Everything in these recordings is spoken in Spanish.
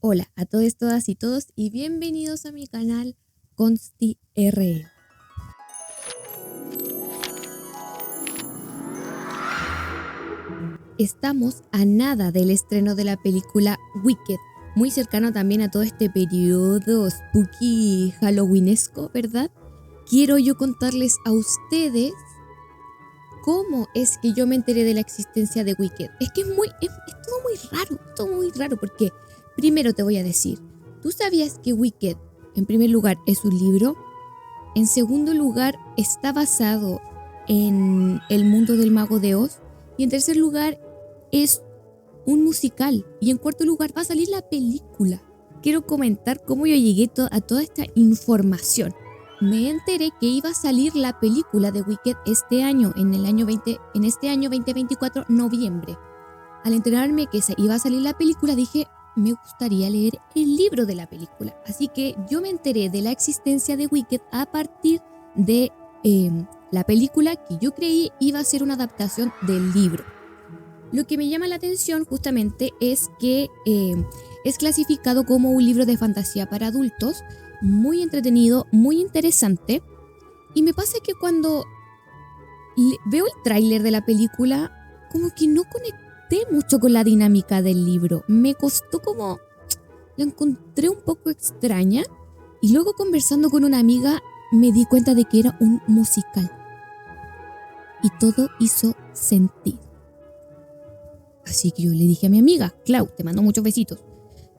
Hola a todos, todas y todos y bienvenidos a mi canal Consti RL. Estamos a nada del estreno de la película Wicked, muy cercano también a todo este periodo spooky halloweenesco, ¿verdad? Quiero yo contarles a ustedes cómo es que yo me enteré de la existencia de Wicked. Es que es todo muy raro, porque primero te voy a decir, ¿tú sabías que Wicked, en primer lugar, es un libro? En segundo lugar, está basado en el mundo del Mago de Oz. Y en tercer lugar, es un musical. Y en cuarto lugar, va a salir la película. Quiero comentar cómo yo llegué a toda esta información. Me enteré que iba a salir la película de Wicked este año, en este año 2024, noviembre. Al enterarme que iba a salir la película, dije, me gustaría leer el libro de la película. Así que yo me enteré de la existencia de Wicked a partir de la película que yo creí iba a ser una adaptación del libro. Lo que me llama la atención justamente es que es clasificado como un libro de fantasía para adultos, muy entretenido, muy interesante. Y me pasa que cuando veo el tráiler de la película, como que no conecté mucho con la dinámica del libro. Me costó la encontré un poco extraña. Y luego conversando con una amiga me di cuenta de que era un musical. Y todo hizo sentido. Así que yo le dije a mi amiga, Clau, te mando muchos besitos.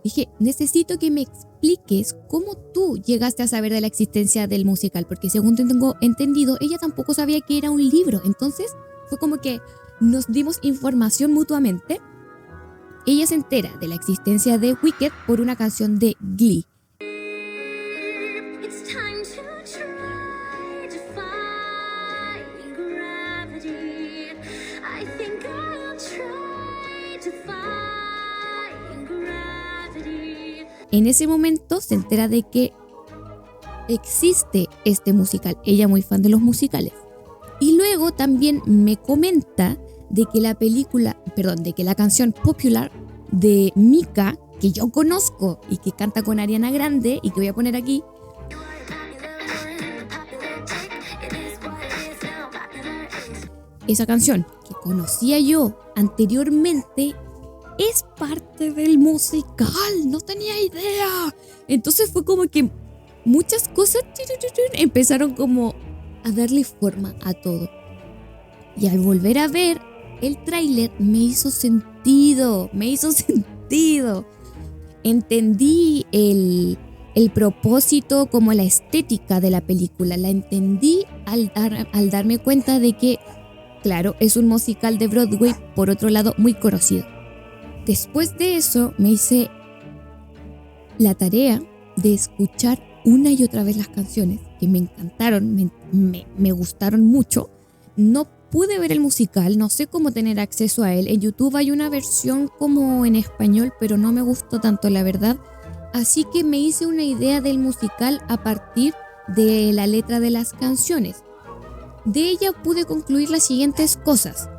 Dije, necesito que me expliques cómo tú llegaste a saber de la existencia del musical, porque según tengo entendido, ella tampoco sabía que era un libro. Entonces fue como que nos dimos información mutuamente. Ella se entera de la existencia de Wicked por una canción de Glee. En ese momento se entera de que existe este musical. Ella muy fan de los musicales. Y luego también me comenta de que la canción Popular de Mika, que yo conozco y que canta con Ariana Grande y que voy a poner aquí, esa canción que conocía yo anteriormente es parte del musical, no tenía idea. Entonces fue como que muchas cosas empezaron como a darle forma a todo. Y al volver a ver el tráiler me hizo sentido. Entendí el propósito, como la estética de la película. La entendí al darme cuenta de que, claro, es un musical de Broadway, por otro lado, muy conocido. Después de eso me hice la tarea de escuchar una y otra vez las canciones, que me encantaron, me gustaron mucho. No pude ver el musical, no sé cómo tener acceso a él. En YouTube hay una versión como en español, pero no me gustó tanto, la verdad. Así que me hice una idea del musical a partir de la letra de las canciones. De ella pude concluir las siguientes cosas.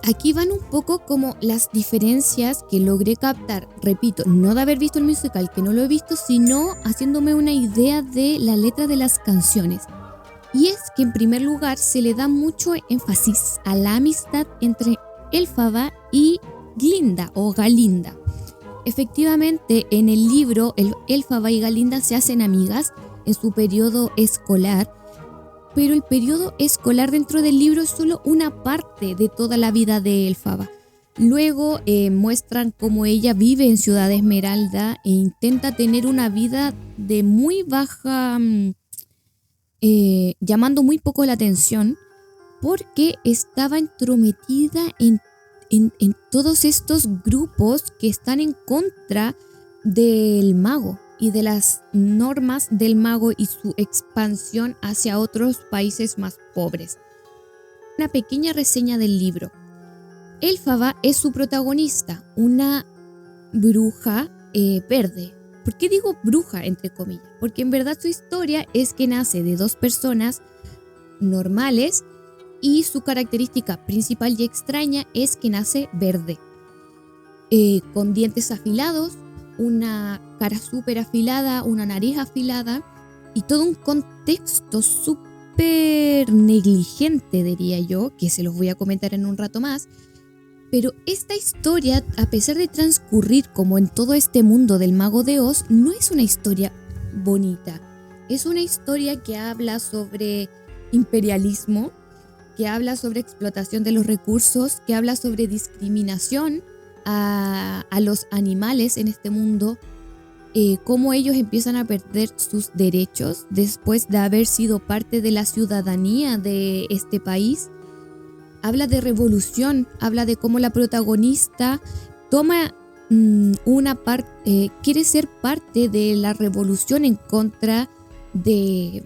Aquí van un poco como las diferencias que logré captar, repito, no de haber visto el musical, que no lo he visto, sino haciéndome una idea de la letra de las canciones. Y es que en primer lugar se le da mucho énfasis a la amistad entre Elphaba y Glinda o Galinda. Efectivamente, en el libro, Elphaba y Galinda se hacen amigas en su periodo escolar, pero el periodo escolar dentro del libro es solo una parte de toda la vida de Elphaba. Luego muestran cómo ella vive en Ciudad Esmeralda e intenta tener una vida de muy baja, llamando muy poco la atención, porque estaba entrometida en todos estos grupos que están en contra del mago y de las normas del mago y su expansión hacia otros países más pobres. Una pequeña reseña del libro. Elphaba es su protagonista, una bruja verde. ¿Por qué digo bruja entre comillas? Porque en verdad su historia es que nace de dos personas normales y su característica principal y extraña es que nace verde, con dientes afilados, una cara súper afilada, una nariz afilada y todo un contexto súper negligente, diría yo, que se los voy a comentar en un rato más. Pero esta historia, a pesar de transcurrir como en todo este mundo del Mago de Oz, no es una historia bonita. Es una historia que habla sobre imperialismo, que habla sobre explotación de los recursos, que habla sobre discriminación a los animales en este mundo, cómo ellos empiezan a perder sus derechos después de haber sido parte de la ciudadanía de este país. Habla de revolución, habla de cómo la protagonista toma una parte, quiere ser parte de la revolución en contra de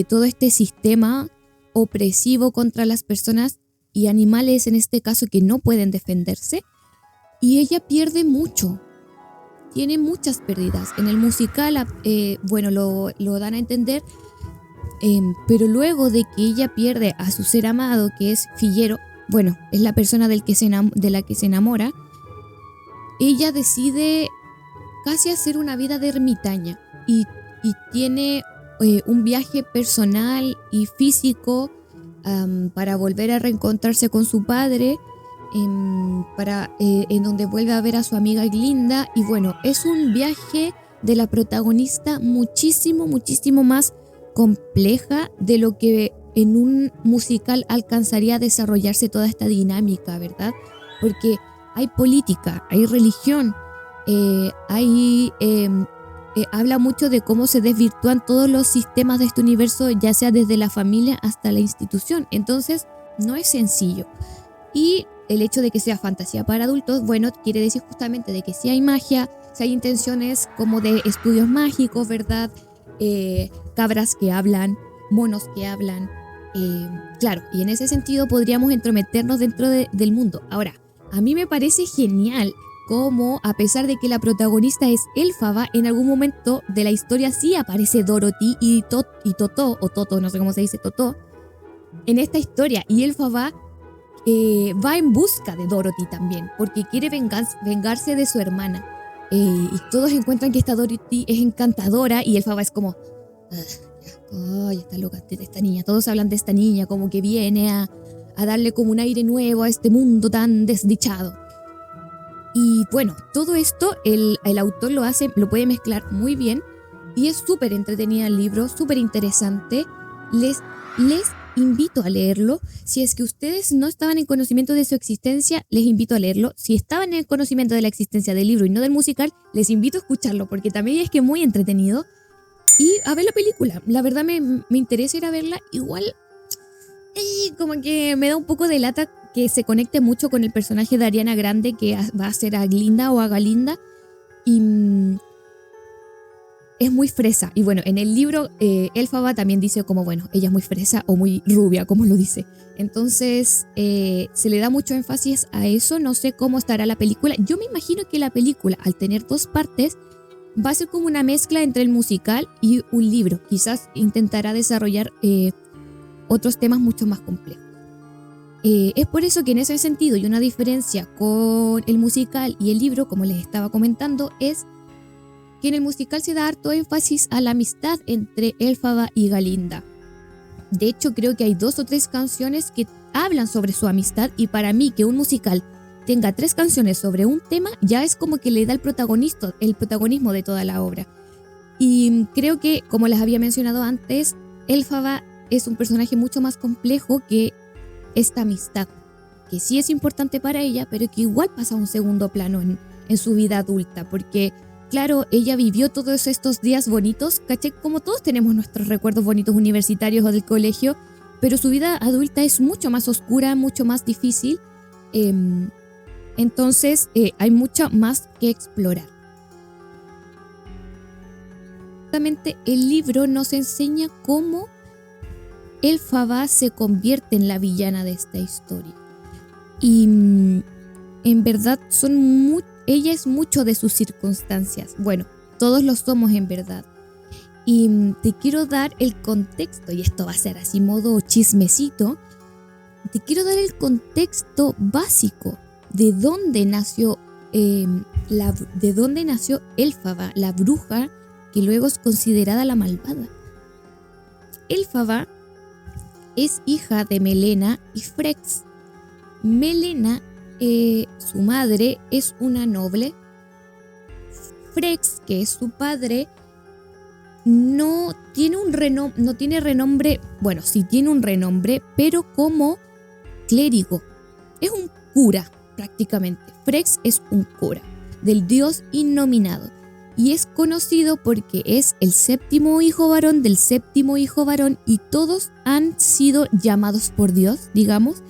todo este sistema opresivo contra las personas y animales en este caso que no pueden defenderse, y ella pierde mucho, tiene muchas pérdidas. En el musical, bueno, lo dan a entender, pero luego de que ella pierde a su ser amado, que es Fiyero, bueno, es la persona de la que se enamora, ella decide casi hacer una vida de ermitaña y tiene un viaje personal y físico para volver a reencontrarse con su padre, en donde vuelve a ver a su amiga Glinda. Y bueno, es un viaje de la protagonista muchísimo más compleja de lo que en un musical alcanzaría a desarrollarse toda esta dinámica, ¿verdad? Porque hay política, hay religión, habla mucho de cómo se desvirtúan todos los sistemas de este universo, ya sea desde la familia hasta la institución. Entonces, no es sencillo. Y el hecho de que sea fantasía para adultos, bueno, quiere decir justamente de que si hay magia, si hay intenciones como de estudios mágicos, ¿verdad? Cabras que hablan, monos que hablan. Claro, y en ese sentido podríamos entrometernos dentro del mundo. Ahora, a mí me parece genial cómo, a pesar de que la protagonista es Elphaba, en algún momento de la historia sí aparece Dorothy y Totó, o Toto, no sé cómo se dice, Totó, en esta historia. Y Elphaba va en busca de Dorothy también, porque quiere vengarse de su hermana. Y todos encuentran que esta Dorothy es encantadora y Elphaba es como... Ay, está loca esta niña. Todos hablan de esta niña como que viene a darle como un aire nuevo a este mundo tan desdichado. Y bueno, todo esto el autor lo puede mezclar muy bien y es súper entretenida el libro, súper interesante. Les invito a leerlo. Si es que ustedes no estaban en conocimiento de su existencia, les invito a leerlo. Si estaban en conocimiento de la existencia del libro y no del musical, les invito a escucharlo porque también es que muy entretenido. Y a ver la película. La verdad me interesa ir a verla. Igual, como que me da un poco de lata que se conecte mucho con el personaje de Ariana Grande, que va a ser a Glinda o a Galinda. Y es muy fresa. Y bueno, en el libro Elphaba también dice como, bueno, ella es muy fresa o muy rubia, como lo dice. Entonces se le da mucho énfasis a eso. No sé cómo estará la película. Yo me imagino que la película, al tener dos partes, va a ser como una mezcla entre el musical y un libro. Quizás intentará desarrollar otros temas mucho más complejos. Es por eso que en ese sentido, y una diferencia con el musical y el libro, como les estaba comentando, es que en el musical se da harto énfasis a la amistad entre Elphaba y Galinda. De hecho, creo que hay 2 o 3 canciones que hablan sobre su amistad, y para mí que un musical tenga 3 canciones sobre un tema, ya es como que le da el protagonismo de toda la obra. Y creo que, como les había mencionado antes, Elphaba es un personaje mucho más complejo que esta amistad, que sí es importante para ella, pero que igual pasa a un segundo plano en su vida adulta, porque claro, ella vivió todos estos días bonitos, ¿caché? Como todos tenemos nuestros recuerdos bonitos universitarios o del colegio, pero su vida adulta es mucho más oscura, mucho más difícil. Entonces hay mucho más que explorar. Justamente el libro nos enseña cómo Elphaba se convierte en la villana de esta historia. Y en verdad ella es mucho de sus circunstancias. Bueno, todos lo somos en verdad. Y te quiero dar el contexto, y esto va a ser así modo chismecito. Te quiero dar el contexto básico de dónde nació de dónde nació Elphaba, la bruja que luego es considerada la malvada. Elphaba es hija de Melena y Frex. Melena, su madre, es una noble. Frex, que es su padre, no tiene renombre, bueno, sí tiene un renombre, pero como clérigo. Es un cura, prácticamente. Frex es un cura del dios innominado. Y es conocido porque es el séptimo hijo varón del séptimo hijo varón, y todos han sido llamados por Dios, digamos,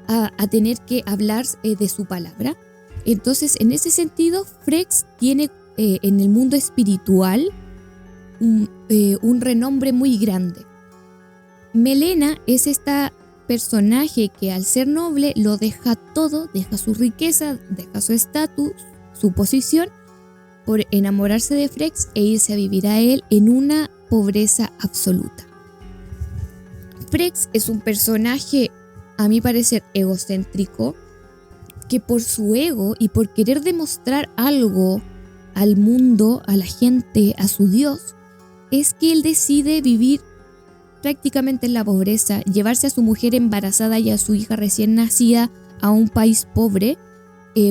a tener que hablar de su palabra. Entonces, en ese sentido, Frex tiene en el mundo espiritual un renombre muy grande. Melena es esta personaje que al ser noble lo deja todo, deja su riqueza, deja su estatus, su posición, por enamorarse de Frex e irse a vivir a él en una pobreza absoluta. Frex es un personaje, a mi parecer, egocéntrico, que por su ego y por querer demostrar algo al mundo, a la gente, a su dios, es que él decide vivir prácticamente en la pobreza, llevarse a su mujer embarazada y a su hija recién nacida a un país pobre,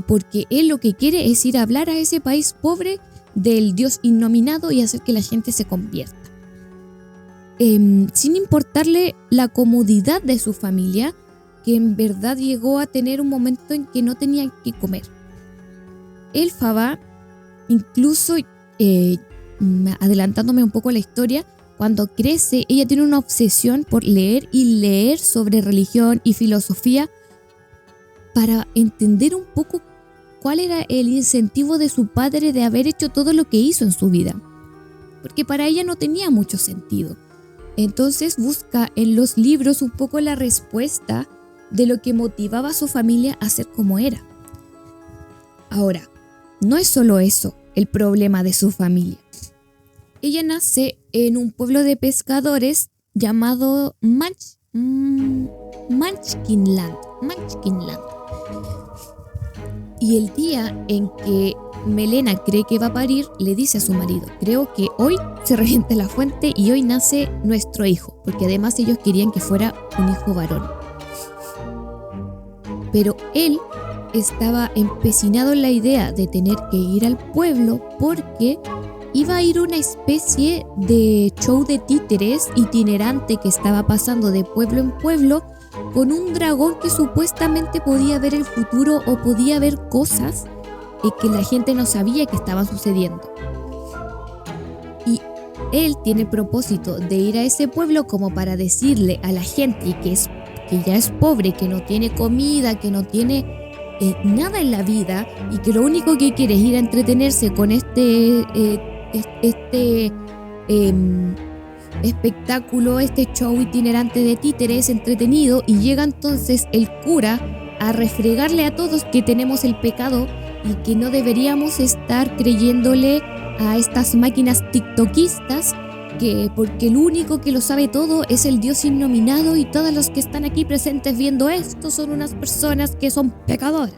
porque él lo que quiere es ir a hablar a ese país pobre del dios innominado y hacer que la gente se convierta. Sin importarle la comodidad de su familia, que en verdad llegó a tener un momento en que no tenía que comer. Elphaba, incluso adelantándome un poco a la historia, cuando crece, ella tiene una obsesión por leer y leer sobre religión y filosofía para entender un poco cuál era el incentivo de su padre de haber hecho todo lo que hizo en su vida. Porque para ella no tenía mucho sentido. Entonces busca en los libros un poco la respuesta de lo que motivaba a su familia a ser como era. Ahora, no es solo eso el problema de su familia. Ella nace en un pueblo de pescadores llamado Munchkinland. Y el día en que Melena cree que va a parir, le dice a su marido: creo que hoy se revienta la fuente y hoy nace nuestro hijo, porque además ellos querían que fuera un hijo varón. Pero él estaba empecinado en la idea de tener que ir al pueblo porque iba a ir a una especie de show de títeres itinerante que estaba pasando de pueblo en pueblo, con un dragón que supuestamente podía ver el futuro o podía ver cosas que la gente no sabía que estaban sucediendo. Y él tiene el propósito de ir a ese pueblo como para decirle a la gente que ya es pobre, que no tiene comida, que no tiene nada en la vida, y que lo único que quiere es ir a entretenerse con este espectáculo, este show itinerante de títeres entretenido. Y llega entonces el cura a refregarle a todos que tenemos el pecado y que no deberíamos estar creyéndole a estas máquinas tiktokistas, que porque el único que lo sabe todo es el dios innominado, y todos los que están aquí presentes viendo esto son unas personas que son pecadoras.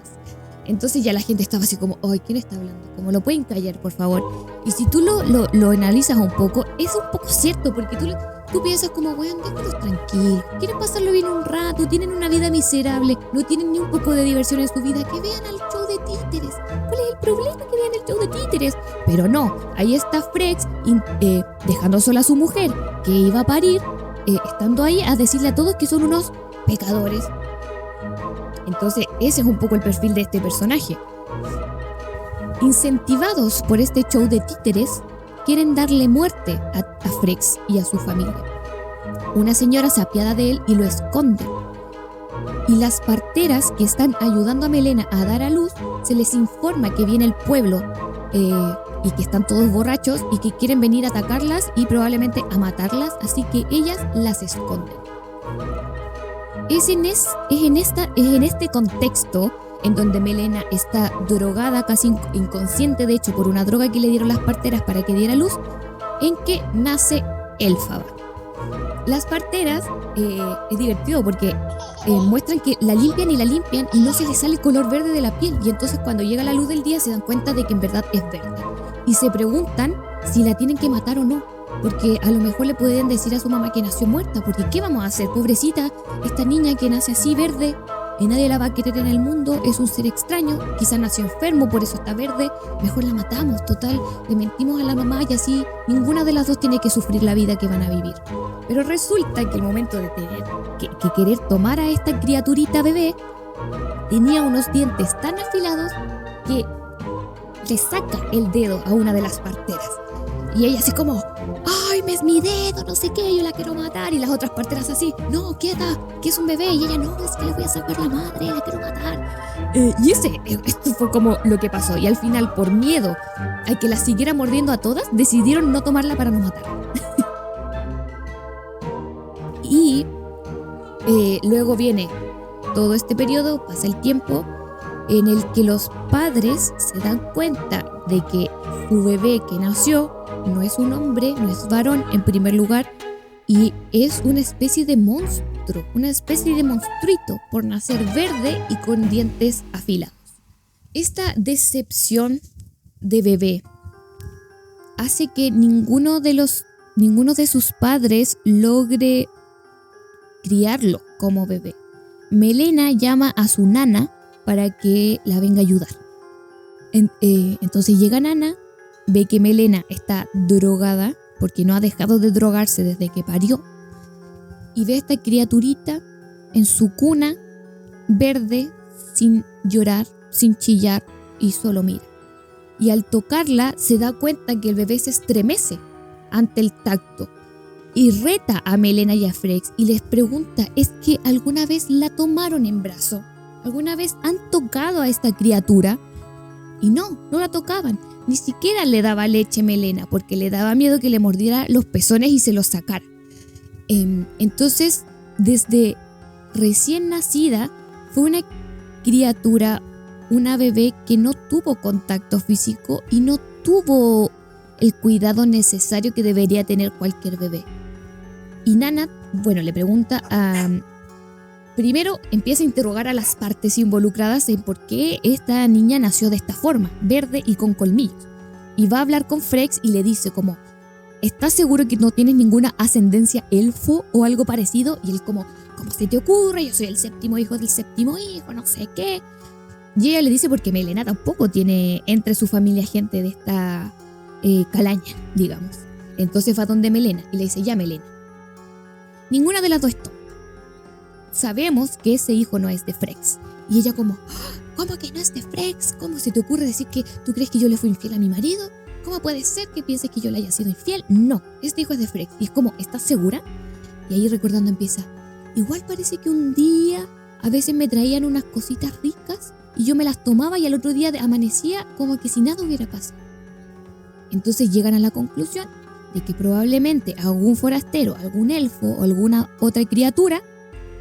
Entonces ya la gente estaba así como: ay, ¿quién está hablando? Como, lo pueden callar, por favor. Y si tú lo analizas un poco, es un poco cierto, porque tú piensas como: weón, déjalos tranquilos, quieren pasarlo bien un rato, tienen una vida miserable, no tienen ni un poco de diversión en su vida, que vean al show de títeres. ¿Cuál es el problema que vean el show de títeres? Pero no, ahí está Frex dejando sola a su mujer, que iba a parir, estando ahí a decirle a todos que son unos pecadores. Entonces ese es un poco el perfil de este personaje. Incentivados por este show de títeres, quieren darle muerte a Frex y a su familia. Una señora se apiada de él y lo esconde. Y las parteras que están ayudando a Melena a dar a luz, se les informa que viene el pueblo y que están todos borrachos y que quieren venir a atacarlas y probablemente a matarlas, así que ellas las esconden. Es en este contexto en donde Melena está drogada, casi inconsciente de hecho, por una droga que le dieron las parteras para que diera luz, en que nace Elphaba. Las parteras, es divertido porque muestran que la limpian y no se les sale el color verde de la piel. Y entonces cuando llega la luz del día se dan cuenta de que en verdad es verde. Y se preguntan si la tienen que matar o no. Porque a lo mejor le pueden decir a su mamá que nació muerta. Porque ¿qué vamos a hacer? Pobrecita, esta niña que nace así verde, y nadie la va a querer en el mundo, es un ser extraño, quizás nació enfermo, por eso está verde, mejor la matamos, total, le mentimos a la mamá y así ninguna de las dos tiene que sufrir la vida que van a vivir. Pero resulta que el momento de tener que querer tomar a esta criaturita bebé, tenía unos dientes tan afilados que le saca el dedo a una de las parteras. Y ella así como, ¡ay, me es mi dedo! No sé qué, yo la quiero matar. Y las otras parteras así, no, quieta, que es un bebé. Y ella, no, es que le voy a sacar la madre, la quiero matar. Esto fue como lo que pasó. Y al final, por miedo a que la siguiera mordiendo a todas, decidieron no tomarla para no matarla. Y luego viene todo este periodo, pasa el tiempo en el que los padres se dan cuenta de que su bebé que nació no es un hombre, no es varón en primer lugar, y es una especie de monstruo, una especie de monstruito por nacer verde y con dientes afilados. Esta decepción de bebé hace que ninguno de sus padres logre criarlo como bebé. Melena llama a su nana para que la venga a ayudar. Entonces llega Nana, ve que Melena está drogada, porque no ha dejado de drogarse desde que parió, y ve a esta criaturita en su cuna, verde, sin llorar, sin chillar, y solo mira. Y al tocarla se da cuenta que el bebé se estremece ante el tacto, y reta a Melena y a Frex, y les pregunta, ¿es que alguna vez la tomaron en brazo? ¿Alguna vez han tocado a esta criatura? Y no la tocaban. Ni siquiera le daba leche Melena, porque le daba miedo que le mordiera los pezones y se los sacara. Entonces, desde recién nacida, fue una criatura, una bebé que no tuvo contacto físico y no tuvo el cuidado necesario que debería tener cualquier bebé. Y Nana, le pregunta a... Primero empieza a interrogar a las partes involucradas en por qué esta niña nació de esta forma, verde y con colmillos. Y va a hablar con Frex y le dice como, ¿estás seguro que no tienes ninguna ascendencia elfo o algo parecido? Y él como, ¿cómo se te ocurre? Yo soy el séptimo hijo del séptimo hijo, no sé qué. Y ella le dice porque Melena tampoco tiene entre su familia gente de esta calaña, digamos. Entonces va donde Melena y le dice, ya Melena, ninguna de las dos es tonta. Sabemos que ese hijo no es de Frex. Y ella como, ¿cómo que no es de Frex? ¿Cómo se te ocurre decir que tú crees que yo le fui infiel a mi marido? ¿Cómo puede ser que pienses que yo le haya sido infiel? No, este hijo es de Frex. Y es como, ¿estás segura? Y ahí recordando empieza, igual parece que un día a veces me traían unas cositas ricas y yo me las tomaba y al otro día amanecía como que si nada hubiera pasado. Entonces llegan a la conclusión de que probablemente algún forastero, algún elfo o alguna otra criatura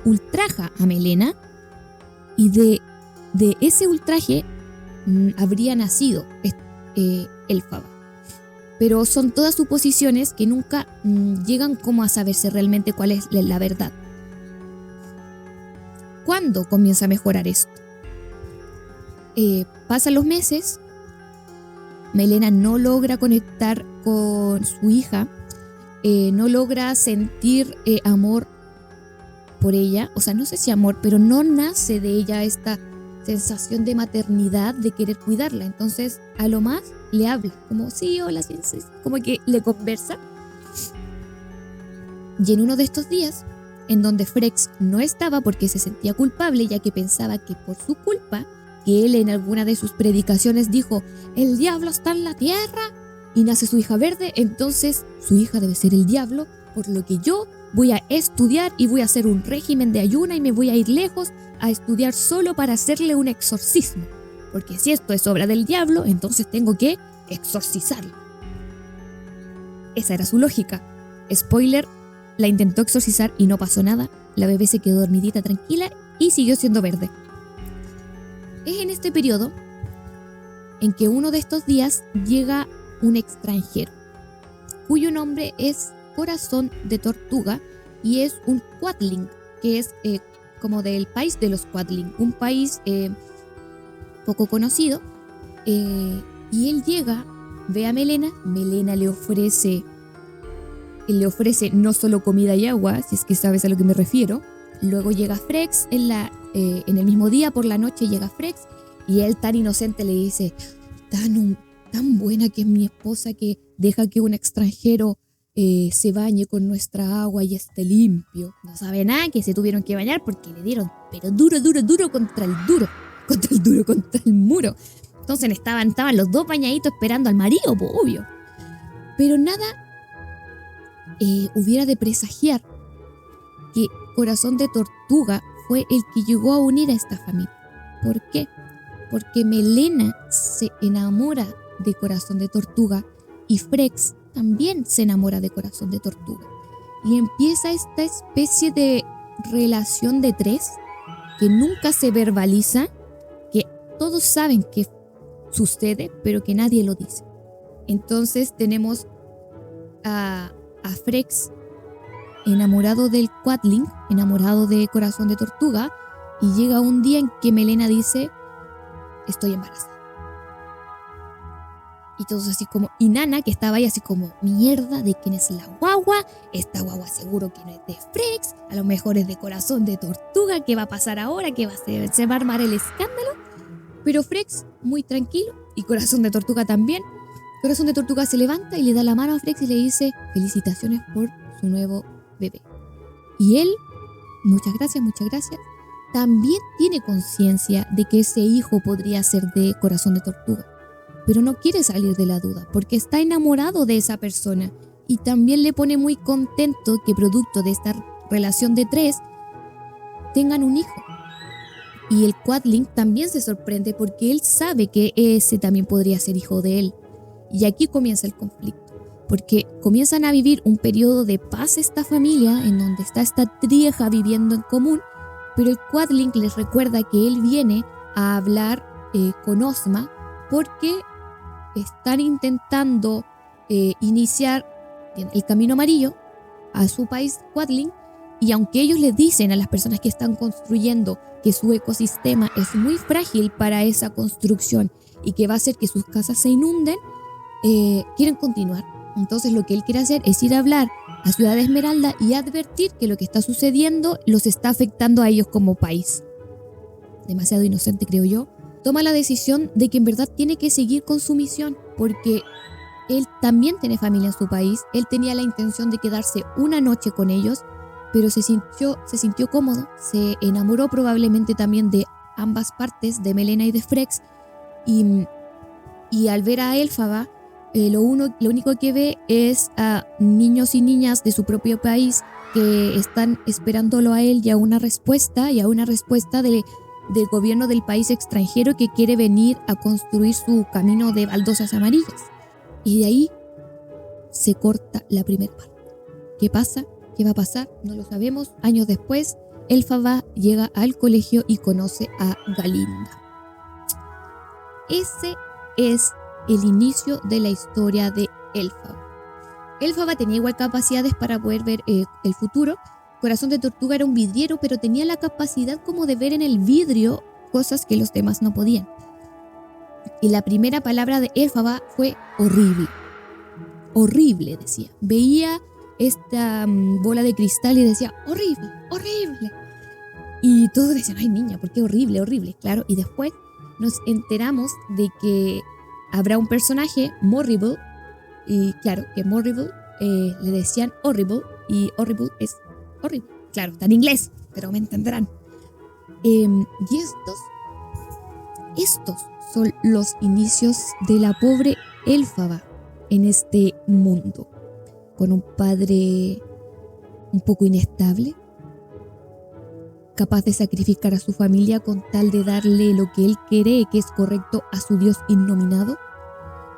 ultraja a Melena y de ese ultraje habría nacido Elphaba. Pero son todas suposiciones que nunca llegan como a saberse realmente cuál es la verdad. ¿Cuándo comienza a mejorar esto? Pasan los meses, Melena no logra conectar con su hija, no logra sentir amor por ella, o sea, no sé si amor, pero no nace de ella esta sensación de maternidad, de querer cuidarla. Entonces, a lo más le habla, como sí, hola, sí, como que le conversa. Y en uno de estos días, en donde Frex no estaba porque se sentía culpable, ya que pensaba que por su culpa, que él en alguna de sus predicaciones dijo, el diablo está en la tierra, y nace su hija verde, entonces su hija debe ser el diablo, por lo que yo voy a estudiar y voy a hacer un régimen de ayuna y me voy a ir lejos a estudiar solo para hacerle un exorcismo. Porque si esto es obra del diablo, entonces tengo que exorcizarlo. Esa era su lógica. Spoiler, la intentó exorcizar y no pasó nada. La bebé se quedó dormidita tranquila y siguió siendo verde. Es en este periodo en que uno de estos días llega un extranjero, cuyo nombre es Corazón de Tortuga, y es un Quadling, que es como del país de los Quadling, un país poco conocido. Y él llega, ve a Melena, Melena le ofrece no solo comida y agua, si es que sabes a lo que me refiero. Luego llega Frex en el mismo día, por la noche llega Frex, y él tan inocente le dice, tan buena que es mi esposa que deja que un extranjero se bañe con nuestra agua y esté limpio. No sabe nada que se tuvieron que bañar porque le dieron, pero duro contra el muro. Entonces estaban los dos bañaditos esperando al marido, pues, obvio. Pero nada hubiera de presagiar que Corazón de Tortuga fue el que llegó a unir a esta familia. ¿Por qué? Porque Melena se enamora de Corazón de Tortuga y Frex también se enamora de Corazón de Tortuga. Y empieza esta especie de relación de tres que nunca se verbaliza, que todos saben que sucede, pero que nadie lo dice. Entonces tenemos a Frex enamorado del Quadling, enamorado de Corazón de Tortuga, y llega un día en que Melena dice, estoy embarazada. Y todos así como, y Nana, que estaba ahí así como, mierda, ¿de quién es la guagua? Esta guagua seguro que no es de Frex, a lo mejor es de Corazón de Tortuga, ¿qué va a pasar ahora? ¿Qué va a hacer? ¿Se va a armar el escándalo? Pero Frex, muy tranquilo, y Corazón de Tortuga también. Corazón de Tortuga se levanta y le da la mano a Frex y le dice, felicitaciones por su nuevo bebé. Y él, muchas gracias, también tiene conciencia de que ese hijo podría ser de Corazón de Tortuga, pero no quiere salir de la duda porque está enamorado de esa persona y también le pone muy contento que producto de esta relación de tres tengan un hijo. Y el Quadling también se sorprende porque él sabe que ese también podría ser hijo de él. Y aquí comienza el conflicto, porque comienzan a vivir un periodo de paz esta familia en donde está esta trieja viviendo en común, pero el Quadling les recuerda que él viene a hablar con Ozma porque están intentando iniciar el camino amarillo a su país Quadling, y aunque ellos les dicen a las personas que están construyendo que su ecosistema es muy frágil para esa construcción y que va a hacer que sus casas se inunden, quieren continuar. Entonces lo que él quiere hacer es ir a hablar a Ciudad Esmeralda y advertir que lo que está sucediendo los está afectando a ellos como país. Demasiado inocente, creo yo. Toma la decisión de que en verdad tiene que seguir con su misión porque él también tiene familia en su país. Él tenía la intención de quedarse una noche con ellos, pero se sintió cómodo, se enamoró probablemente también de ambas partes, de Melena y de Frex, y al ver a Elphaba, lo único que ve es a niños y niñas de su propio país que están esperándolo a él y a una respuesta del gobierno del país extranjero que quiere venir a construir su camino de baldosas amarillas. Y de ahí se corta la primera parte. ¿Qué pasa? ¿Qué va a pasar? No lo sabemos. Años después, Elphaba llega al colegio y conoce a Galinda. Ese es el inicio de la historia de Elphaba. Elphaba tenía igual capacidades para poder ver el futuro. Corazón de Tortuga era un vidriero, pero tenía la capacidad como de ver en el vidrio cosas que los demás no podían. Y la primera palabra de Elphaba fue horrible. Horrible, decía. Veía esta bola de cristal y decía, horrible, horrible. Y todos decían, ay niña, ¿por qué horrible, horrible? Claro, y después nos enteramos de que habrá un personaje, Morrible, y claro, que Morrible le decían horrible, y horrible es horrible. Claro, está en inglés, pero me entenderán. Y estos son los inicios de la pobre Elphaba en este mundo, con un padre un poco inestable, capaz de sacrificar a su familia con tal de darle lo que él cree que es correcto a su Dios innominado,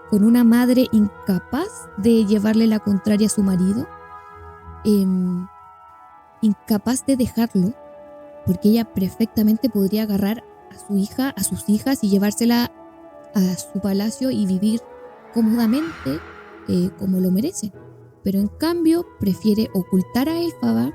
con una madre incapaz de llevarle la contraria a su marido, incapaz de dejarlo, porque ella perfectamente podría agarrar a su hija, a sus hijas y llevársela a su palacio y vivir cómodamente como lo merecen. Pero en cambio prefiere ocultar a Elphaba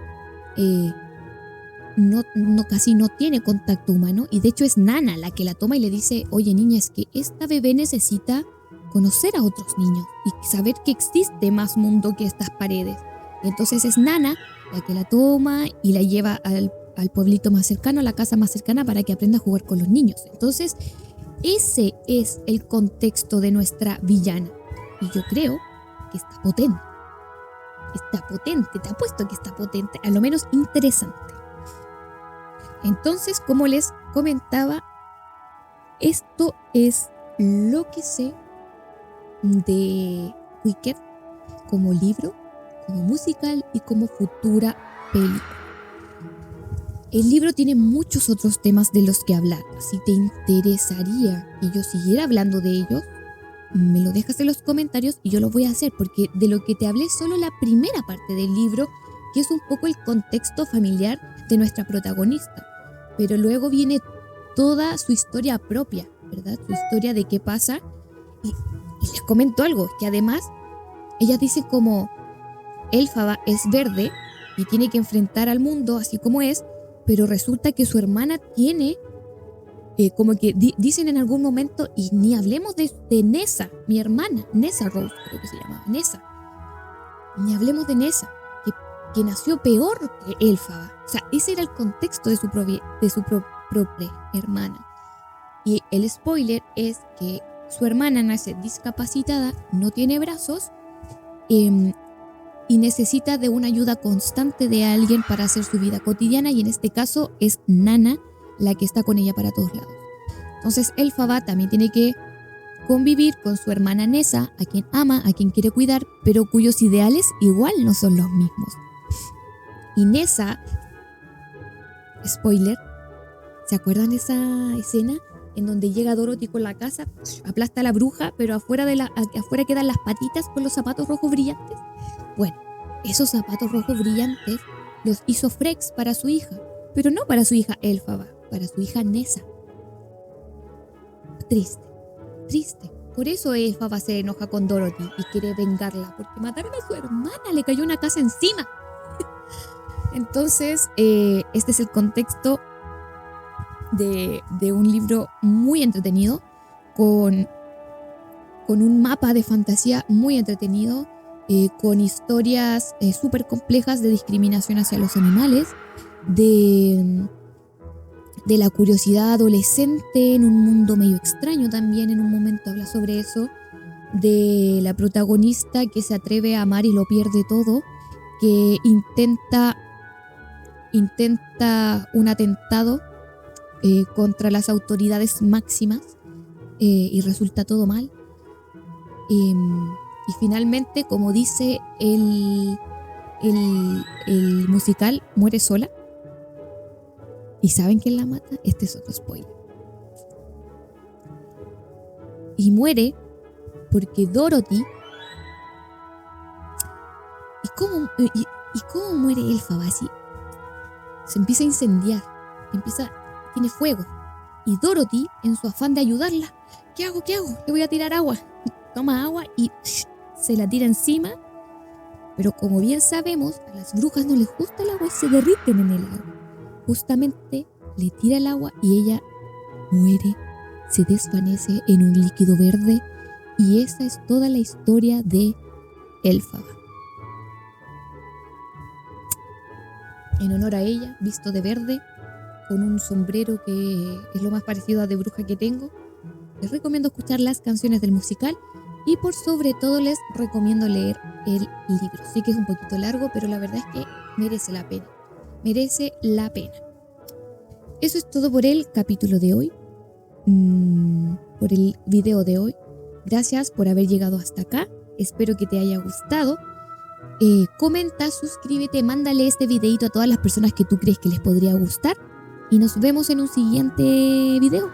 casi no tiene contacto humano, y de hecho es Nana la que la toma y le dice: oye niña, es que esta bebé necesita conocer a otros niños y saber que existe más mundo que estas paredes. Entonces es Nana la que la toma y la lleva al pueblito más cercano, a la casa más cercana, para que aprenda a jugar con los niños. Entonces ese es el contexto de nuestra villana, y yo creo que está potente. Está potente, te apuesto que está potente, a lo menos interesante. Entonces, como les comentaba, esto es lo que sé de Wicked como libro, como musical y como futura película. El libro tiene muchos otros temas de los que hablar. Si te interesaría que yo siguiera hablando de ellos, me lo dejas en los comentarios y yo lo voy a hacer, porque de lo que te hablé es solo la primera parte del libro, que es un poco el contexto familiar de nuestra protagonista. Pero luego viene toda su historia propia, ¿verdad? Su historia de qué pasa. Y les comento algo, que además ella dice como Elphaba es verde y tiene que enfrentar al mundo así como es, pero resulta que su hermana tiene, como que dicen en algún momento, y ni hablemos de Nessa, mi hermana, Nessa Rose, creo que se llamaba, Nessa. Ni hablemos de Nessa, que nació peor que Elphaba. O sea, ese era el contexto de su propia hermana. Y el spoiler es que su hermana nace discapacitada, no tiene brazos, y necesita de una ayuda constante de alguien para hacer su vida cotidiana, y en este caso es Nana la que está con ella para todos lados. Entonces Elphaba también tiene que convivir con su hermana Nessa, a quien ama, a quien quiere cuidar, pero cuyos ideales igual no son los mismos. Y Nessa, spoiler, ¿se acuerdan de esa escena en donde llega Dorothy con la casa, aplasta a la bruja, pero afuera quedan las patitas con los zapatos rojos brillantes? Bueno, esos zapatos rojos brillantes los hizo Frex para su hija, pero no para su hija Elphaba, para su hija Nessa. Triste. Por eso Elphaba se enoja con Dorothy y quiere vengarla, porque mataron a su hermana, le cayó una casa encima. Entonces, este es el contexto de un libro muy entretenido, con un mapa de fantasía muy entretenido, con historias súper complejas de discriminación hacia los animales, de la curiosidad adolescente en un mundo medio extraño también. En un momento habla sobre eso, de la protagonista que se atreve a amar y lo pierde todo, que intenta un atentado contra las autoridades máximas, y resulta todo mal. Y finalmente, como dice el musical, muere sola. ¿Y saben quién la mata? Este es otro spoiler. Y muere porque Dorothy... ¿Y cómo muere Elphaba? Así se empieza a incendiar, tiene fuego, y Dorothy, en su afán de ayudarla, ¿qué hago? Le voy a tirar agua. Toma agua y se la tira encima, pero como bien sabemos, a las brujas no les gusta el agua y se derriten en el agua. Justamente le tira el agua y ella muere, se desvanece en un líquido verde, y esa es toda la historia de Elphaba. En honor a ella, visto de verde, con un sombrero que es lo más parecido a de bruja que tengo, les recomiendo escuchar las canciones del musical, y por sobre todo les recomiendo leer el libro. Sé que es un poquito largo, pero la verdad es que merece la pena. Eso es todo por el capítulo de hoy, por el video de hoy. Gracias por haber llegado hasta acá. Espero que te haya gustado. Comenta, suscríbete, mándale este videito a todas las personas que tú crees que les podría gustar, y nos vemos en un siguiente video.